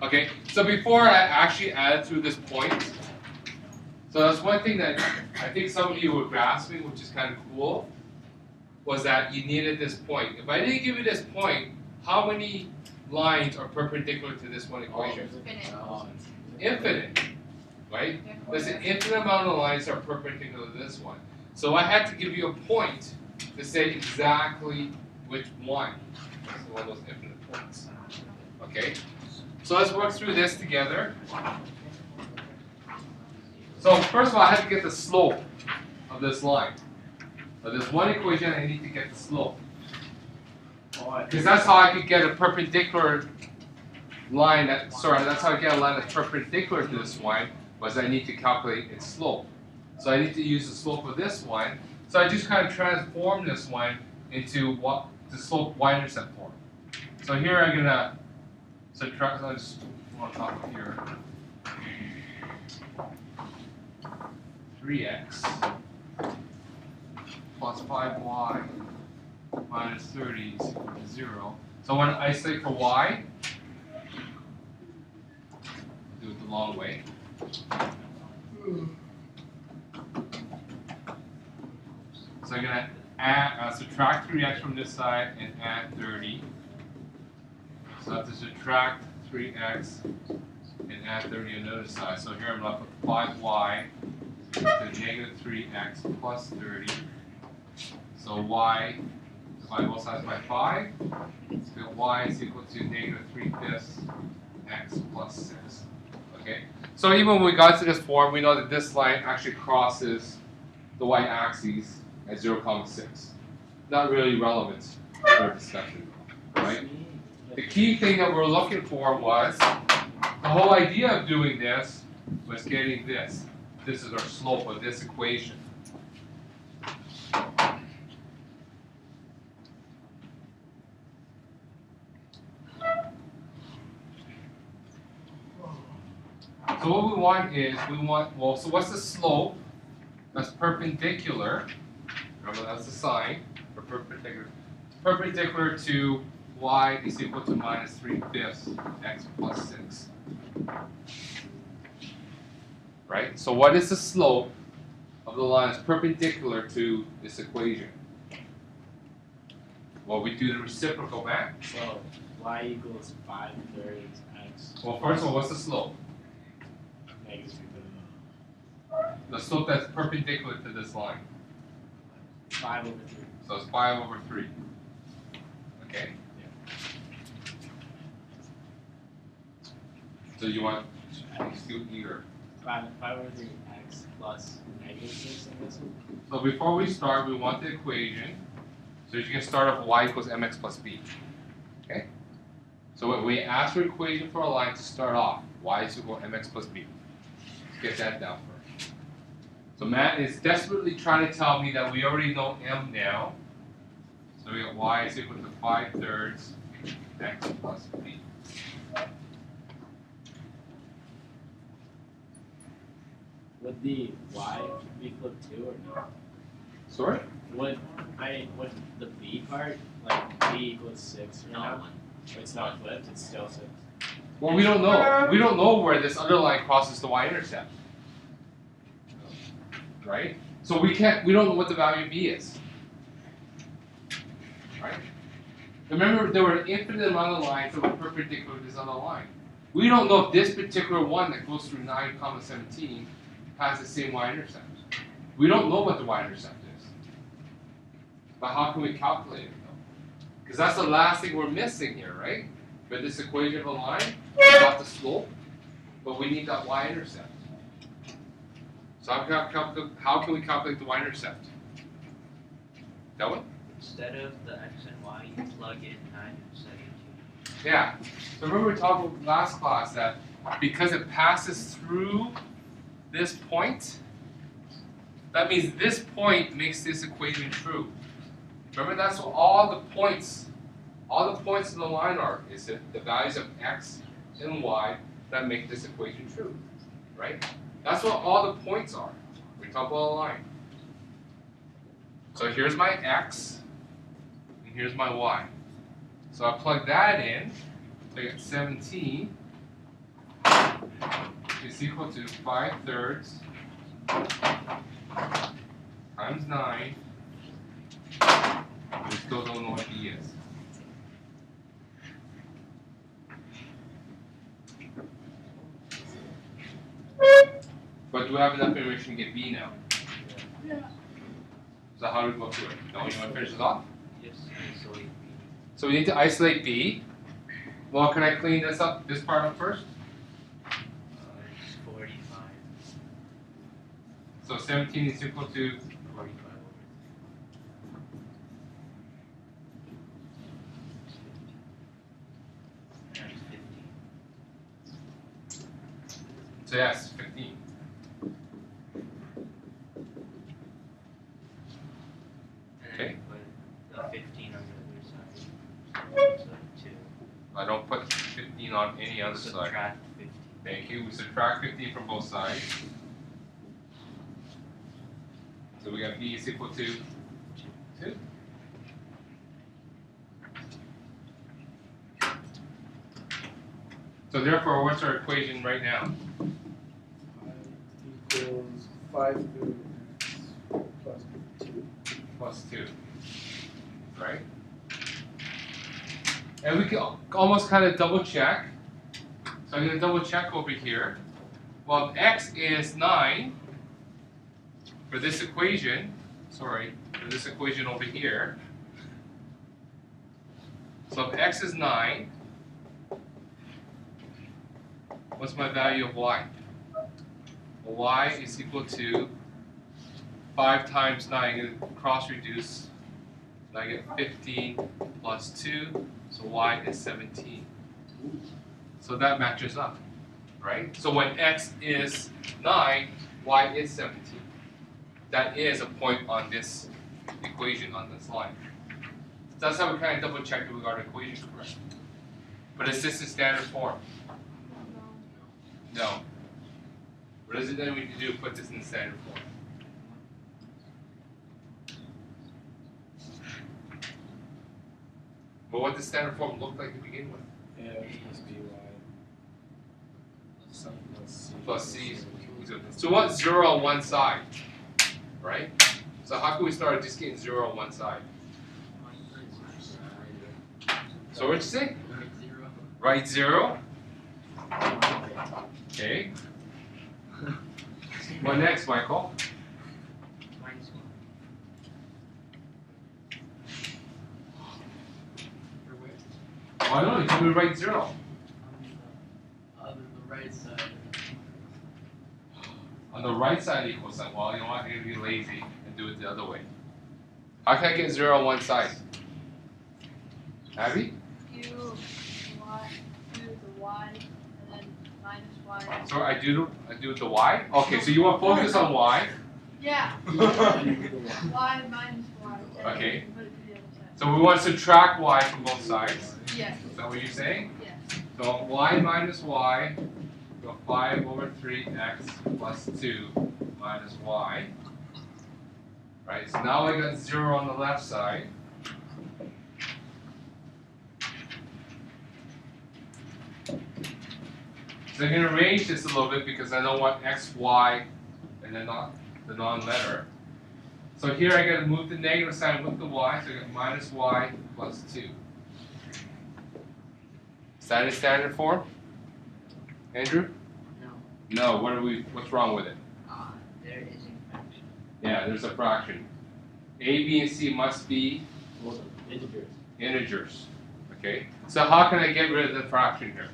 Okay, so before I actually added through this point, so that's one thing that I think some of you were grasping, which is kind of cool, was that you needed this point. If I didn't give you this point, how many lines are perpendicular to this one equation? Infinite, right? There's an infinite amount of lines that are perpendicular to this one. So I had to give you a point to say exactly which one. This is one of those infinite points. Okay? So let's work through this together. So first of all, I had to get the slope of this line. Of this one equation, I need to get the slope. Because that's how I could get a perpendicular line that's how I get a line that's perpendicular to this one, was I need to calculate its slope. So I need to use the slope of this one. So I just kind of transform this one into what the slope y-intercept form. So here I'm gonna subtract, so I just want to talk here. 3x plus 5y minus 30 is equal to 0. So I want to isolate for y. Do it the long way. So I'm going to add, subtract 3x from this side and add 30. So I have to subtract 3x and add 30 on the other side. So here I'm left with 5y to negative 3x plus 30. So y, divide both sides by 5. So y is equal to negative 3/5 x plus 6. Okay? So even when we got to this form, we know that this line actually crosses the y-axis at 0,6. Not really relevant for our discussion, right? The key thing that we're looking for was, the whole idea of doing this was getting this. This is our slope of this equation. So what we want is, well, so what's the slope that's perpendicular? Remember, that's the sign for perpendicular. Perpendicular to y is equal to minus 3/5 x plus 6. Right? So what is the slope of the line that's perpendicular to this equation? Well, we do the reciprocal math. So y equals 5/3 x. Well, first of all, what's the slope? Negative 3/5. The slope that's perpendicular to this line. 5/3. So it's 5/3. Okay? Yeah. So you want to do either. 5/3 x plus negative 6 in this one. So before we start, we want the equation. So you can start off with y equals mx plus b. Okay? So when we ask for equation for a line to start off, y is equal to mx plus b. Let's get that down first. So Matt is desperately trying to tell me that we already know m now. So we got y is equal to 5/3 x plus b. Would the y be flipped too or no? Sorry? Would the b part, like b equals 6 or no? It's not flipped, it's still 6. Well, we don't know. We don't know where this other line crosses the y-intercept. Right? So we don't know what the value of b is. Right? Remember, there were an infinite amount of lines that were perpendicular to this other line. We don't know if this particular one that goes through 9, 17 has the same y-intercept. We don't know what the y-intercept is. But how can we calculate it, though? Because that's the last thing we're missing here, right? For this equation of a line, we got the slope, but we need that y-intercept. So how can we calculate the y-intercept? That one? Instead of the x and y, you plug in 9 and 17. Yeah. So remember we talked about last class that because it passes through this point, that means this point makes this equation true. Remember, that's what all the points in the line are, is that the values of x and y that make this equation true, right? That's what all the points are. We talk about a line. So here's my x, and here's my y. So I plug that in, so I get 17 is equal to 5/3 times 9. We still don't know what B is. But do we have enough information to get B now? Yeah. So how do we go through it? No, you want to finish this off? Yes, isolate B. So we need to isolate B. Well, can I clean this part up first? It's 45. So 17 is equal to 45 over. And 15. So yes, 15. And Okay. then put the 15 on the other side. So 2. I don't put 15 on any other side. Subtract 15. Thank you. We subtract 15 from both sides. So we got B is equal to 2. So therefore, what's our equation right now? Equals 5/3 plus 2. Plus 2. Right? And we can almost kind of double check. So I'm going to double check over here. Well, if x is 9 for this equation, for this equation over here. So if x is 9, what's my value of y? Well, y is equal to 5 times 9. I'm going to cross reduce. And I get 15 plus 2, so y is 17. So that matches up, right? So when x is 9, y is 17. That is a point on this equation, on this line. That's how we kind of double check that we got our equation correct. But is this in standard form? No. What is it that we need to do to put this in standard form? Well, what does standard form look like to begin with? F plus by. Some plus c. Plus c. So what's 0 on one side? Right? So how can we start just getting 0 on one side? So what'd you say? Right 0. Okay. What next, Michael? Minus 1. Oh, no, you told me to write 0. On the right side. On the right side equals sign. Well, you know what? I'm going to be lazy and do it the other way. How can I get 0 on one side? Abby? You y, do the y, and then minus y. So I do the y? Okay, so you want to focus on y. Yeah. Y minus y. and Okay. then put it to the other side. So we want to subtract y from both sides. Yes. Is that what you're saying? Yes. So y minus y, so 5 over 3x plus 2 minus y. Right, so now I got 0 on the left side. So I'm going to arrange this a little bit because I don't want x, y, and then not the non-letter. So here I got to move the negative sign with the y, so I got minus y plus 2. Is that in standard form? Andrew? No. No, what's wrong with it? There is a fraction. Yeah, there's a fraction. A, B, and C must be Well, integers. integers. Okay? So how can I get rid of the fraction here?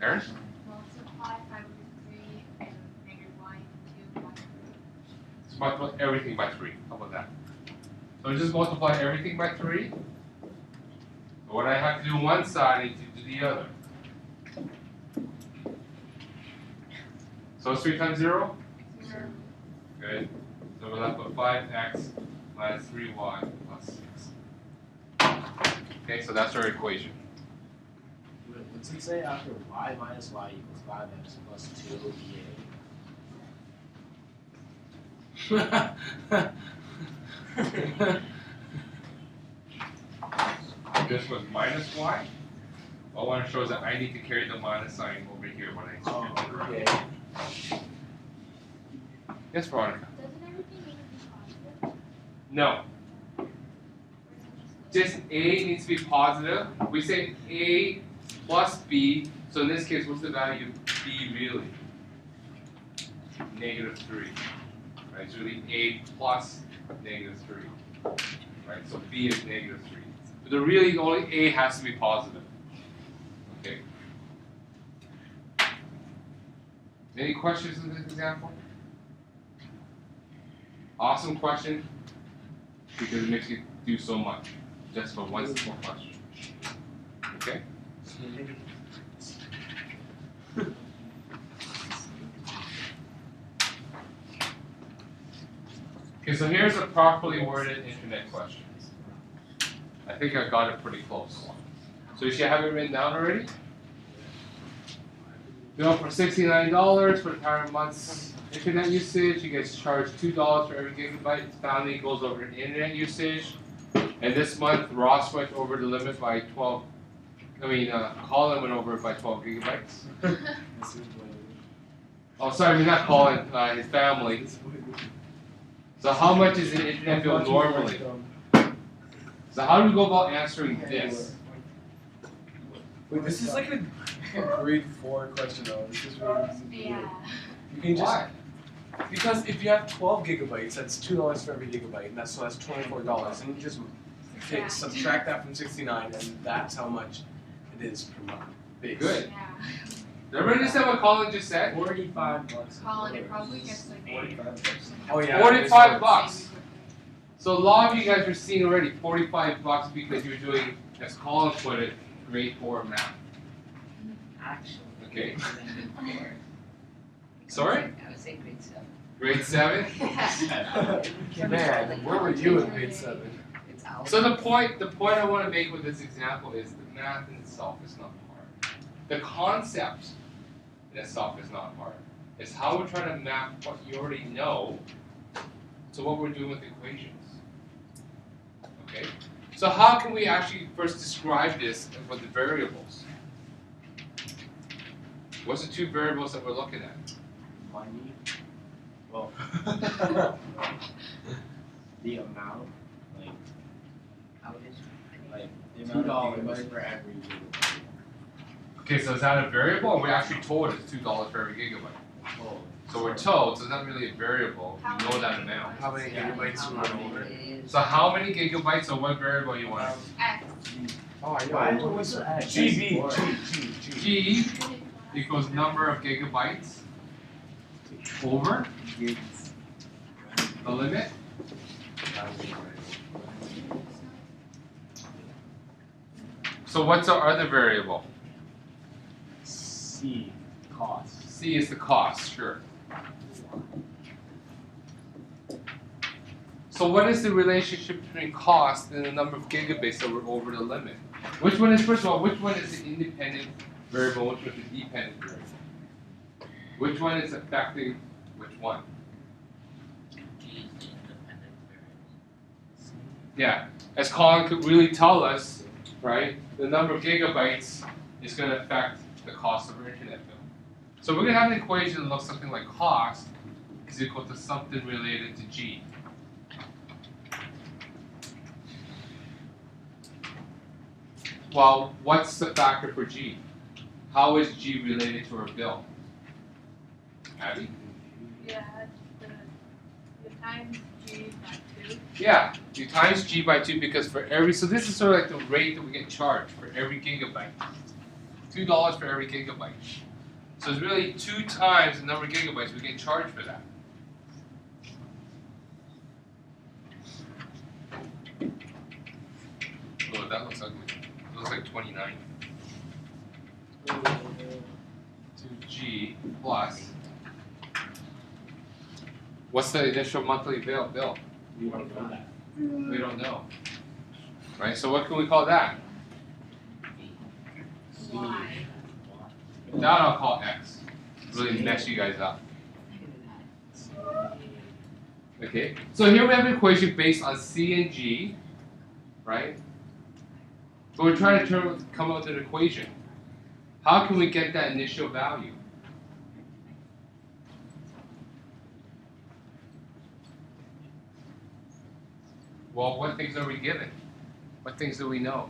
Aaron? Multiply 5 over 3 and negative y into 2 by 3. Let's multiply everything by 3. How about that? So just multiply everything by 3. But what I have to do on one side, I need to do the other. So it's 3 times 0? 0. Good. So we're left with 5x minus 3y plus 6. Okay, so that's our equation. What's it say after y minus y equals 5x plus 2 This was minus y? All I want to show is that I need to carry the minus sign over here when I Oh, strip it. okay. Yes, Veronica? Doesn't everything need to be positive? No. Or is it Just A needs to be positive. We say A plus B. So in this case, what's the value of B really? -3. Right? It's really A plus -3. Right? So B is -3. But the really only A has to be positive. Okay. Any questions in this example? Awesome question because it makes you do so much just for one simple question. Okay? Okay, so here's a properly worded internet question. I think I got it pretty close. So you should have it written down already? Bill for $69 for the entire month's internet usage. You guys charge $2 for every gigabyte. Family goes over internet usage. And this month, Ross went over the limit by 12. Colin went over it by 12 gigabytes. Oh, sorry, not Colin, his family. So how much is the internet bill normally? So how do we go about answering this? Wait, this is like a grade 4 question though. This is really easy. Yeah. You can just Why? because if you have 12 gigabytes, that's $2 for every gigabyte, and that's $24, and you just subtract that from 69, and that's how much it is per month. Base. Good. Yeah. Did everybody understand what Colin just said? $45. Colin, it probably gets like 45. Oh yeah. 45 bucks. So a lot of you guys are seeing already 45 bucks because you're doing, as Colin put it, grade 4 math. Actually. Okay. grade 4. Sorry? I would say grade 7. Grade 7? Man, where were you in grade 7? It's out. So the point I want to make with this example is the math in itself is not hard. The concept in itself is not hard. It's how we're trying to map what you already know to what we're doing with equations. Okay? So how can we actually first describe this with the variables? What's the two variables that we're looking at? Money. Well, the amount, like the amount of gigabytes for every gigabyte. Okay, so is that a variable or we actually told it's $2 for every gigabyte? Oh, So we're told, so it's not really a variable, How we know many that amount. How many gigabytes How you much want over? it is. So how many gigabytes or what variable you want? X. Oh, I Why? know. What's the X? GB. G equals number of gigabytes over the limit. So what's our other variable? C, cost. C is the cost, sure. So what is the relationship between cost and the number of gigabytes that we're over the limit? Which one is, first of all, which one is the independent variable, which one is the dependent variable? Which one is affecting which one? Yeah, as Colin could really tell us, right, the number of gigabytes is going to affect the cost of our internet bill. So we're going to have an equation that looks something like cost is equal to something related to G. Well, what's the factor for G? How is G related to our bill? Abby? Yeah, the times G by 2. Yeah, you times G by 2 because for every, so this is sort of like the rate that we get charged for every gigabyte. $2 for every gigabyte. So it's really 2 times the number of gigabytes we get charged for that. Oh, that looks ugly. It looks like 29. 2G plus. What's the initial monthly bill? We don't know that. We don't know. Right? So what can we call that? Y. That I'll call X. Really mess you guys up. Okay. So here we have an equation based on C and G, right? But we're trying to come up with an equation. How can we get that initial value? Well, what things are we given? What things do we know?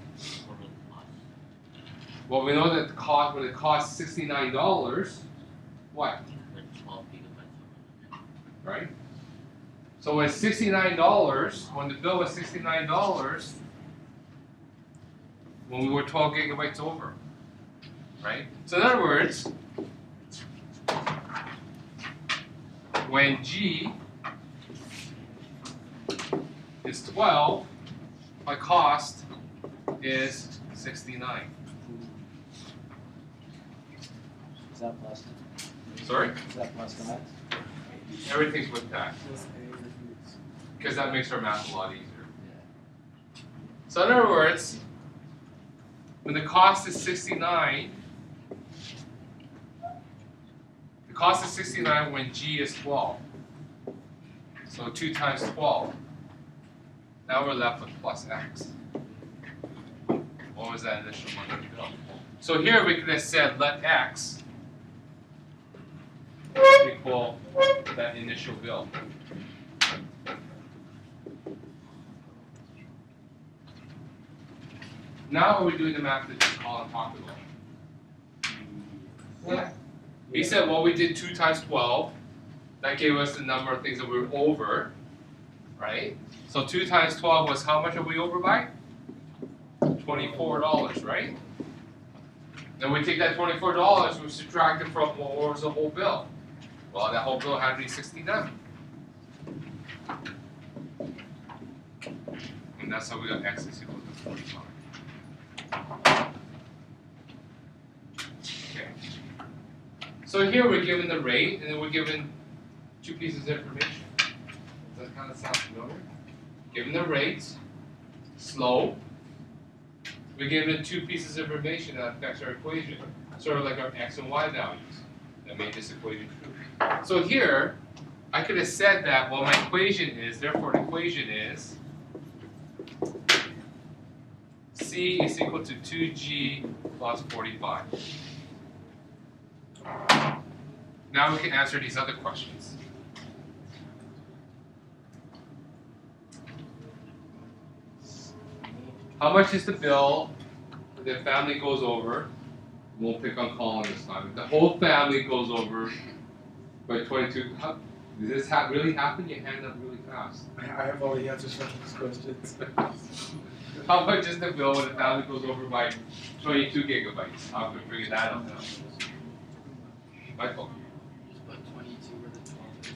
Well, we know that the cost, when it costs $69, what? Right? So when $69, when the bill was $69, when we were 12 gigabytes over, right? So in other words, when G is 12, my cost is 69. Is that plus? Sorry? Is that plus the max? Everything's with tax. Because that makes our math a lot easier. So in other words, when the cost is 69, the cost is 69 when G is 12. So 2 times 12. Now we're left with plus X. What was that initial monthly bill? So here we could have said let X equal that initial bill. Now are we doing the math that Colin talked about? Yeah. He said, well, we did 2 times 12. That gave us the number of things that we were over, right? So 2 times 12 was how much are we over by? $24, right? Then we take that $24, we subtract it from what was the whole bill? Well, that whole bill had to be 69. And that's how we got X is equal to 45. Okay. So here we're given the rate, and then we're given 2 pieces of information. Does that kind of sound familiar? Given the rate, slope, we're given 2 pieces of information that affects our equation, sort of like our x and y values that made this equation true. So here, I could have said that, well, my equation is, therefore the equation is C is equal to 2G plus 45. Now we can answer these other questions. How much is the bill if the family goes over? We'll pick on Colin this time. If the whole family goes over by 22, does this really happen? You hand up really fast. I have all the answers for these questions. How much is the bill when the family goes over by 22 gigabytes? How can we figure that out now? Michael? Just put 22 where the 12 is.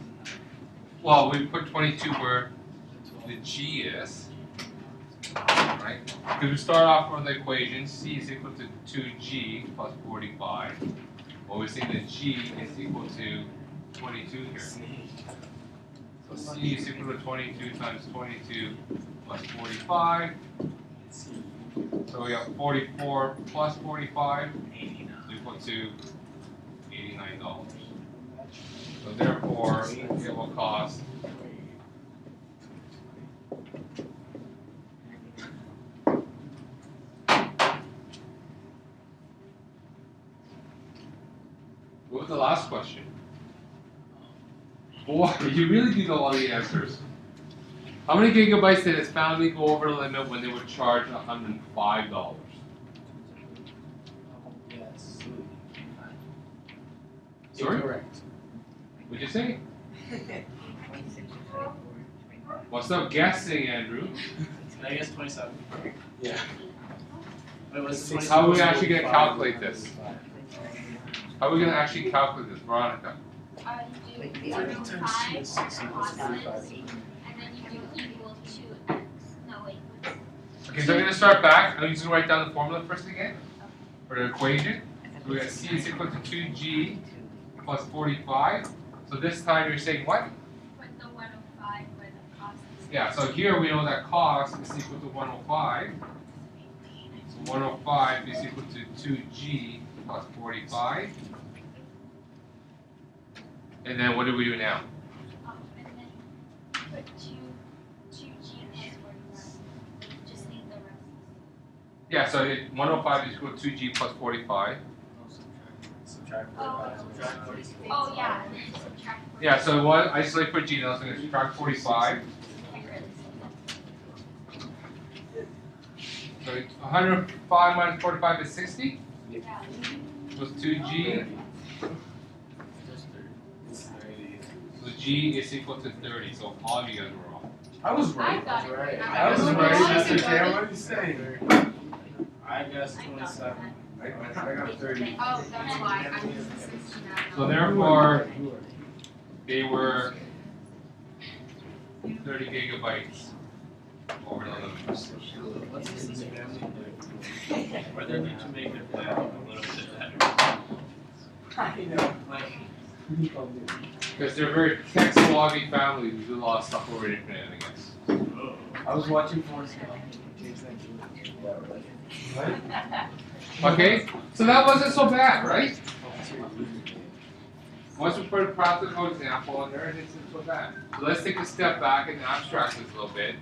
Well, we put 22 where the G is, right? Because we start off with the equation, C is equal to 2G plus 45. Well, we see that G is equal to 22 here. So C is equal to 22 times 22 plus 45. So we have 44 plus 45 is equal to $89. So therefore, it will cost what was the last question? Boy, you really do know all the answers. How many gigabytes did his family go over the limit when they were charged $105? Yes. Sorry? Correct. What'd you say? Well, stop guessing, Andrew. I guess 27. Yeah. Wait, was it 27? How are we actually going to calculate this? How are we going to actually calculate this, Veronica? You do 30 times 2 is 6 equals 45. and then you do equal to x. No, wait. Okay, so I'm going to start back. I'm just going to write down the formula first again for the equation. So we got C is equal to 2G plus 45. So this time you're saying what? Put the 105 where the cost is. Yeah, so here we know that cost is equal to 105. So 105 is equal to 2G plus 45. And then what do we do now? And then put 2G plus 45. Just leave the rest. Yeah, so 105 is equal to 2G plus 45. Oh, yeah. And then subtract Yeah, so what isolate for G, now so I'm gonna subtract 45. So 105 minus 45 is 60. Yeah. Equals 2G. So G is equal to 30. So all of you guys were wrong. I was right. I got it right. I was right, Mr. Cam. What are you saying? I guess 27. I got 30. Oh, that's why I used the 69. So therefore, they were 30 gigabytes over the limit. Or they need to make their plan a little bit better. I know. Because they're a very text-loggy family who do a lot of stuff over the internet, I guess. I was watching Forrest Gump. Okay, so that wasn't so bad, right? Once we put a practical example in there, it isn't so bad. So let's take a step back and abstract this a little bit.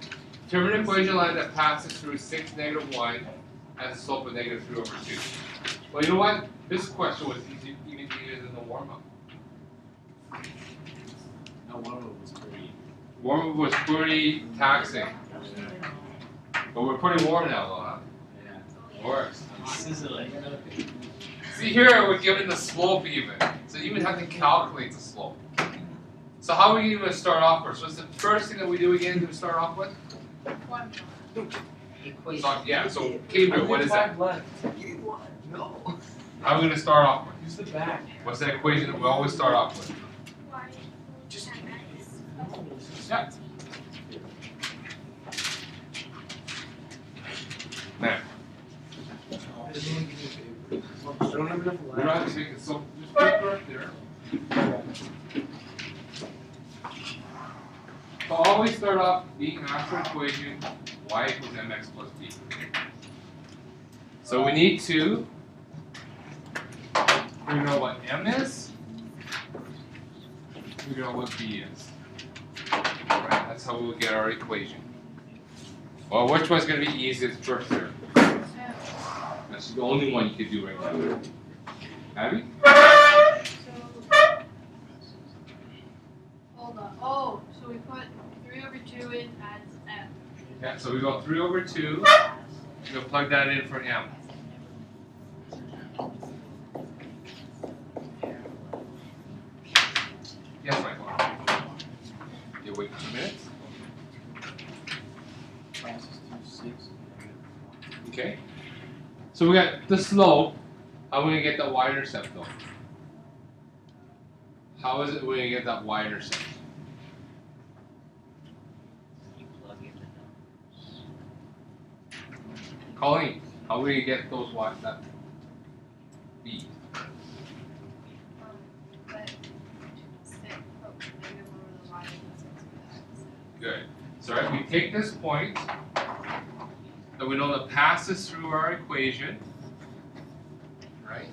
Determine an equation line that passes through 6, negative 1, has a slope of negative 3 over 2. Well, you know what? This question was easy, even easier than the warm-up. No, one of them was pretty. Warm-up was pretty taxing. But we're pretty warm now, though, huh? Yeah. It works. Sizzling. See here, we're given the slope even. So you even have to calculate the slope. So how are we even start off first? What's the first thing that we do again to start off with? So, yeah, so Gabriel, what is that? No. How are we going to start off with? Use the back. What's that equation that we always start off with? Just Yeah. Now, don't have enough we don't have to make it so just paper up there. So always start off being after equation y equals mx plus b. So we need to figure out what m is, figure out what b is. Alright, that's how we'll get our equation. Well, which one's going to be easiest first here? That's the only one you can do right now. Abby? Hold on. Oh, so we put 3 over 2 in as m. Yeah, so we go 3 over 2. We'll plug that in for m. Yes, Michael. You wait 2 minutes. Okay. So we got the slope. How are we gonna get that y-intercept though? How is it we're gonna get that y-intercept? You plug in the Colleen, how are we gonna get those y that b? But 6, oh, negative over the y equals 6 with x. Good. So right, we take this point that we know that passes through our equation, right?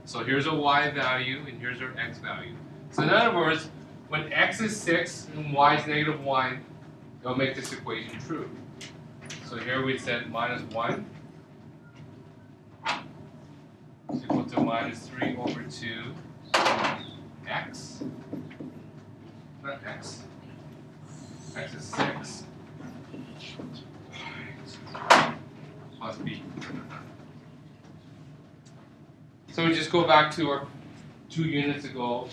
So here's a y value and here's our x value. So in other words, when x is 6 and y is negative 1, it'll make this equation true. So here we said minus 1 is equal to minus 3 over 2 x, not x, x is 6 plus b. So we just go back to our 2 units ago,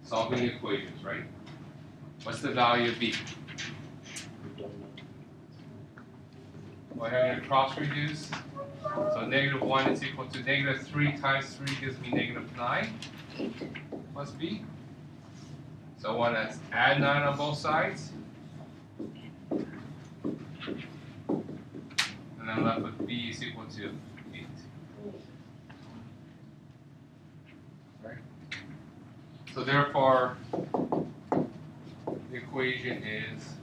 solving the equations, right? What's the value of b? Well, I'm going to cross reduce. So negative 1 is equal to negative 3 times 3 gives me negative 9 plus b. So I want to add 9 on both sides. And I'm left with b is equal to 8. Right? So therefore, the equation is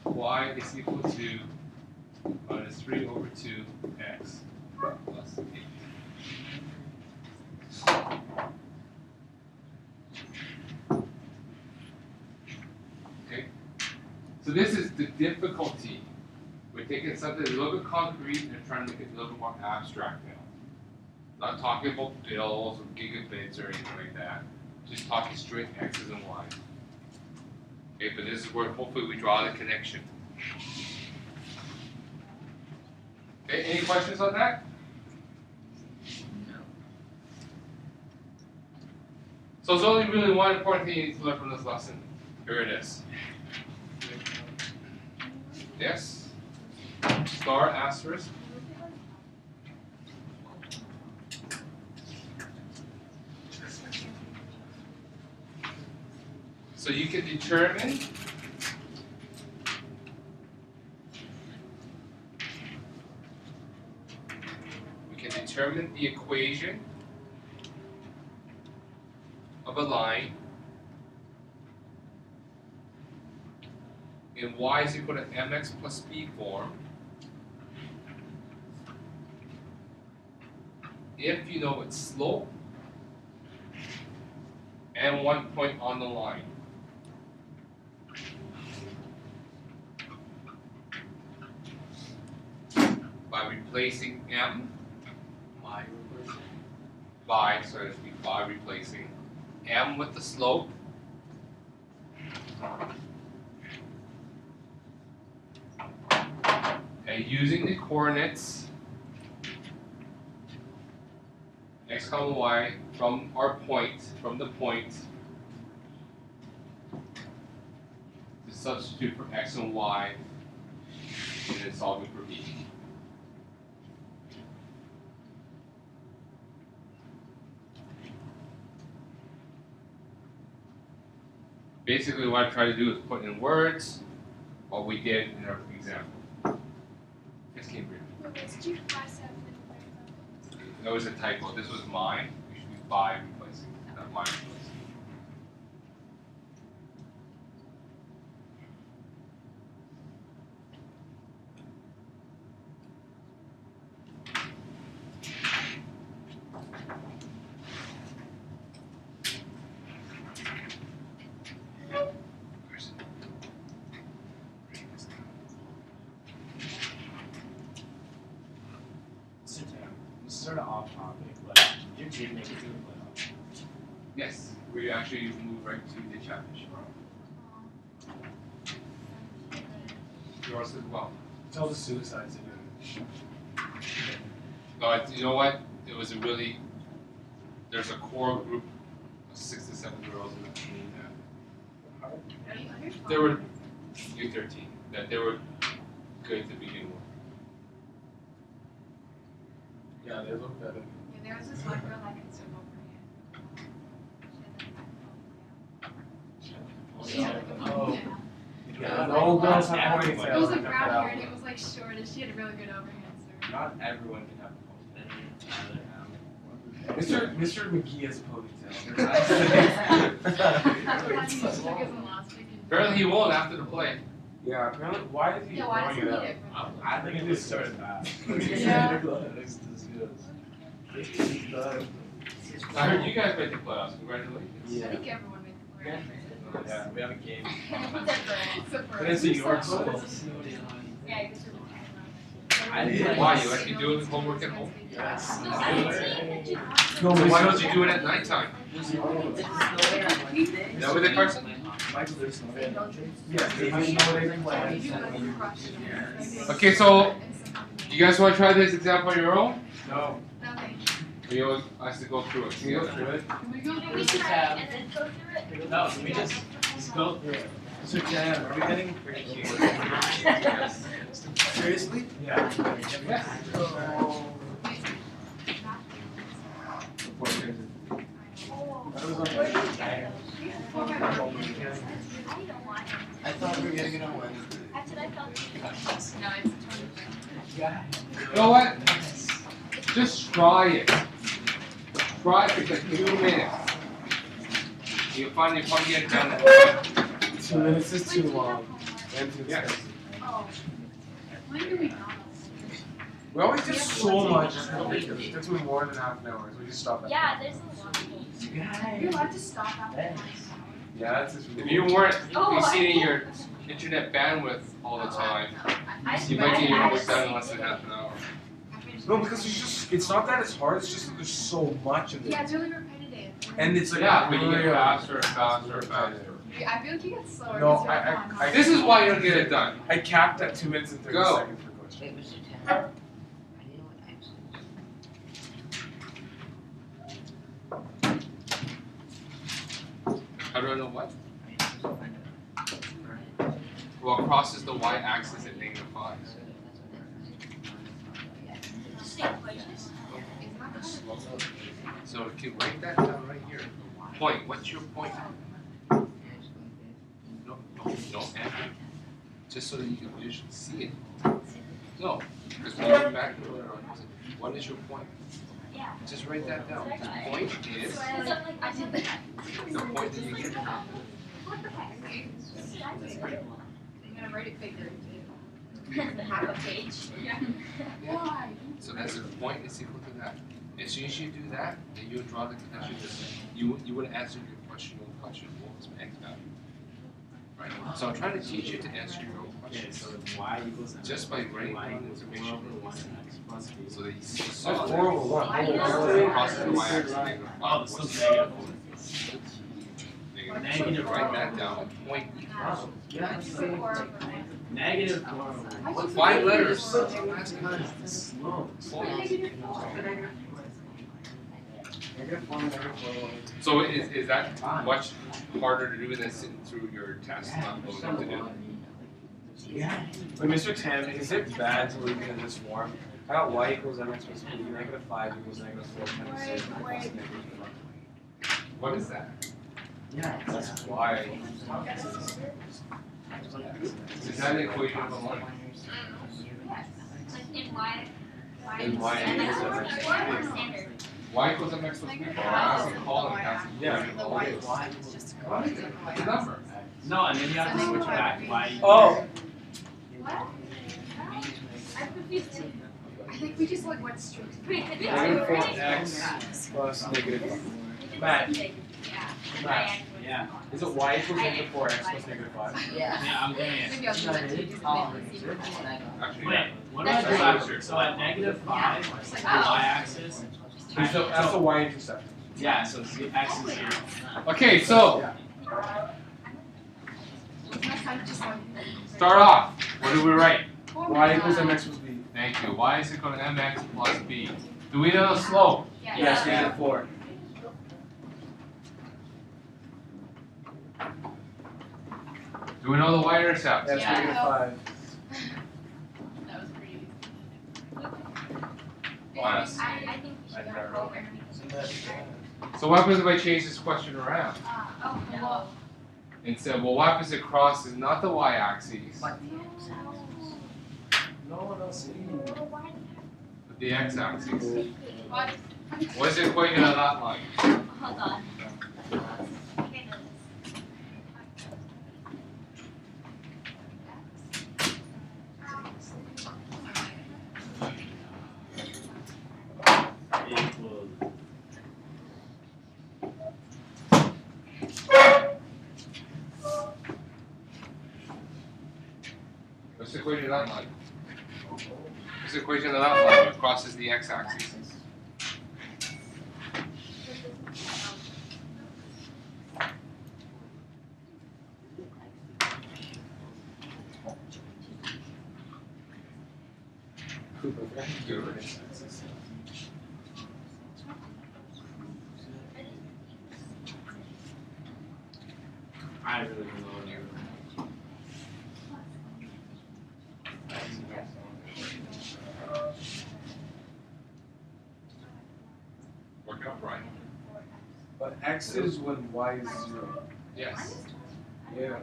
y is equal to minus 3 over 2x plus 8. Okay? So this is the difficulty with taking something a little bit concrete and trying to make it a little bit more abstract now. Not talking about bills or gigabits or anything like that. Just talking straight X's and Y's. Okay, but this is where hopefully we draw the connection. Okay, any questions on that? So there's only really one important thing you need to learn from this lesson. Here it is. Yes? Star, asterisk. So you can determine the equation of a line in y is equal to mx plus b form if you know its slope and one point on the line. By replacing m by replacing m with the slope and using the coordinates x, y from our point, from the point, to substitute for x and y and then solving for b. Basically what I try to do is put in words what we did in our example. Yes, Cambridge. That was a typo. This was mine. It should be by replacing, not mine replacing. Sort of off topic, but your team make it to the playoffs. Yes, we actually move right to the championship. Yours as well. Tell the suicides to do But you know what? It was a really, there's a core group of 6 to 7 girls in the team that they were U13, that they were good to begin with. Yeah, they look better. Yeah, there was this one girl that could swim over here. Yeah, the old girls have It was ponytails. like brown hair and it was like short and she had a really good overhand serve. Not everyone can have a Mr. McGee has a ponytail. Apparently he won't after the play. Yeah, apparently. Why is he Yeah, why throwing doesn't it he out? get I think it just started bad. Yeah. I heard you guys made the playoffs. Congratulations. I think everyone made the playoffs. Yeah, we have a game. Except for But it's a York school. Yeah, you just I didn't Why? You actually do homework at home? Yes. No, I didn't say that you So why don't you do it at nighttime? Is that what they Carson? Yeah, they didn't know they didn't play. Okay, so you guys want to try this example on your own? No. Or you want us to go through it? Can you go through it? We should have. No, we just go through it. So Jan, are we getting pretty cute? Seriously? Yeah. I thought we were getting it on Wednesday. No, it's You know what? Just try it. Try it for just 2 minutes. You'll find you probably get it done. 2 minutes is too long. And too Yeah. expensive. Oh. When do we not? We always do so much. It's ridiculous. It takes me more than half an hour. So we just stop at Yeah, there's a lot of things. You're allowed to stop after Yeah, that's just If you weren't Oh, exceeding your internet bandwidth all the time, You might get your homework done in less than half an hour. No, because it's not that it's hard, it's just that there's so much of it. Yeah, it's really repetitive. And it's like Yeah, but you get really faster and faster and faster. I feel like you get slower. No, 'cause you're on hard. This is why you don't get it done. I capped at 2 minutes and 30 Go. seconds per question. Wait, Mr. Tan. I didn't know what X How do I know what? is. Well, it crosses the y-axis at -5. So if you write that down right here. Point. What's your point? No, Andrew. Just so that you can visually see it. No, because when you go back to it, what is your point? Just write that down. The point is the point that you get. I'm gonna write it bigger too. Half a page. Yeah. Yeah. Why? So that's the point is equal to that. As soon as you do that, then you draw the connection. You would answer your question. What was my x value? Right. So I'm trying to teach you to answer your own Okay, questions. so y equals Just by writing y down equals information. 4 over 1x plus b. So that you see That's saw 4 over 1. crosses the y-axis. Oh, this is negative. Negative Write that down. Point Oh, yeah, it's Four over one. negative 4 over 1. 5 letters. Slow. So is that much harder to do than sitting through your test, not knowing what to do? Yeah. Wait, Mr. Tam, is it bad to leave it in this form? I got y equals mx plus b, -5 equals -4 times 6 plus -5. What is that? Yeah. That's y. Is that an equation of a line? In y. In y equals mx plus b. Standard. Y equals mx plus b. That's a column. Yeah. The y is just What is it? It's a number. No, and then you have to switch back y. Oh! What? I'm confused too. I think we just like went straight. -4x plus -5. Matt. Yeah. Matt. Yeah. Is it y equals -4x plus -5? Yeah, I'm doing it. Maybe I'll do that too. Just to make this even. Actually, Wait, what do I do after? So at -5, the y-axis. That's the y-intercept. Yeah, so it's the x is 0. okay, so Next time, just like. start off. What do we write? Y equals mx plus b. Thank you. Y is equal to mx plus b. Do we know the slope? Yes, -4. Do we know the y-intercept? That's Yeah. -5. That was pretty easy. Yes. I think we should go over. So what happens if I change this question around Oh, no. and say, well, what happens if it crosses not the y-axis, but No one else the x-axis? What? What's the equation of that line? Hold on. Equals. What's the equation of that line? What's the equation of that line that crosses the x-axis? I really don't know what you're Work up right. But x is when y is 0. Yes. Yeah.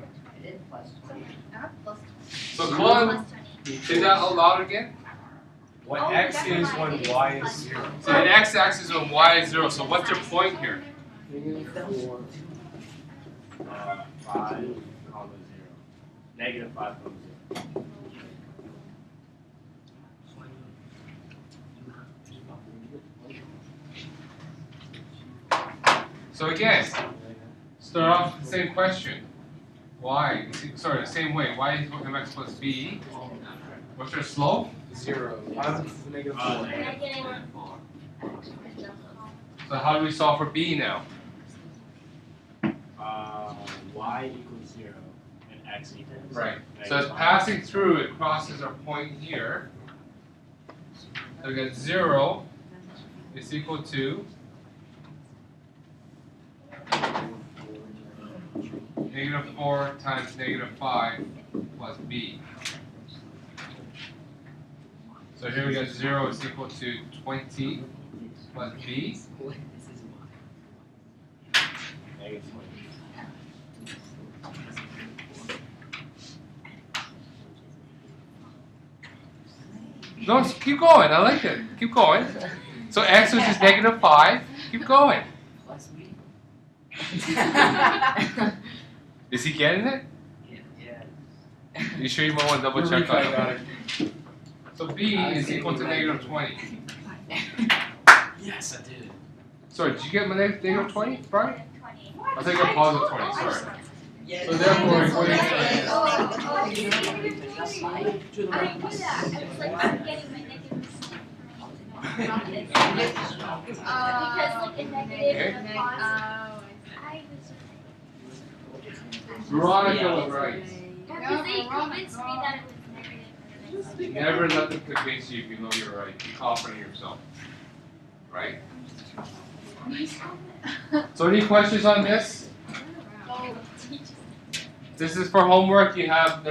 So Colin, say that out loud again. When x is when y is 0. So the x-axis when y is 0. So what's your point here? -4. 5, comma 0. -5, comma 0. So again, start off with the same question. Y, sorry, the same way. Y is equal to mx plus b. What's your slope? 0. What happens to the negative 4? Negative. So how do we solve for b now? Y equals 0 and x equals Right. So negative it's five. passing through, it crosses our point here. So we get 0 is equal to negative 4 times negative 5 plus b. So here we get 0 is equal to 20 plus b. Negative 20. No, keep going. I like it. Keep going. So x, which is negative 5. Keep going. Is he getting it? Yeah. You sure you might want to double check on got it? it. So b is equal to negative 20. Yes, I did. Sorry, did you get my negative 20, Brian? 20. I'll take a positive 20, sorry. So therefore, equation is I didn't do that. I was like, I'm getting my negative. Because like a negative and a positive. I was. Veronica was right. Because they convinced me that it was negative. Never let them convince you if you know you're right. Be confident in yourself. Right? So any questions on this? This is for homework. You have